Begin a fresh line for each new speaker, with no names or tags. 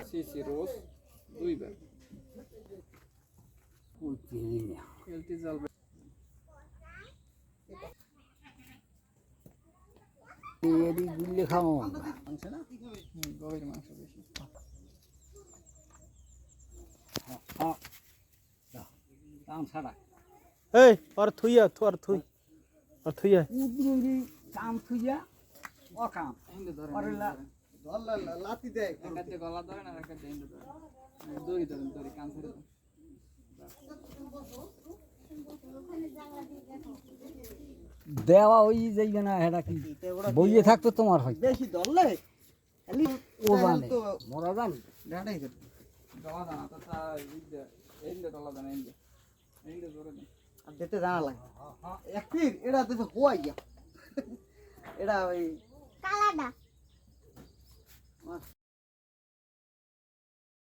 CC রোজ দুইবার LT জাল
গুলি খাও
মাংস না গভীর মাংস বেশি
ছাড়া
এই আর থুইয়া তোর থুই আর থুইয়া
কাম থুইয়া ও কাম
লাতি দেয় একাতে গলা ধরে না একাতে এন্ড ধরে দড়ি ধরেন দড়ি কান ছেড়ে দেন
দেওয়া ওই যাইবে না এটা কি বইয়ে থাকতো তোমার হয়
বেশি ধরলে
ও জানে মরা জানি
ডাটাই করে গলা দানা তো তা এন্ড গলা দানা এন্ড ধরে দেন আর দিতে জানা লাগে এক ফির এটা তো হওয়াই গিয়া এটা ওই কালাডা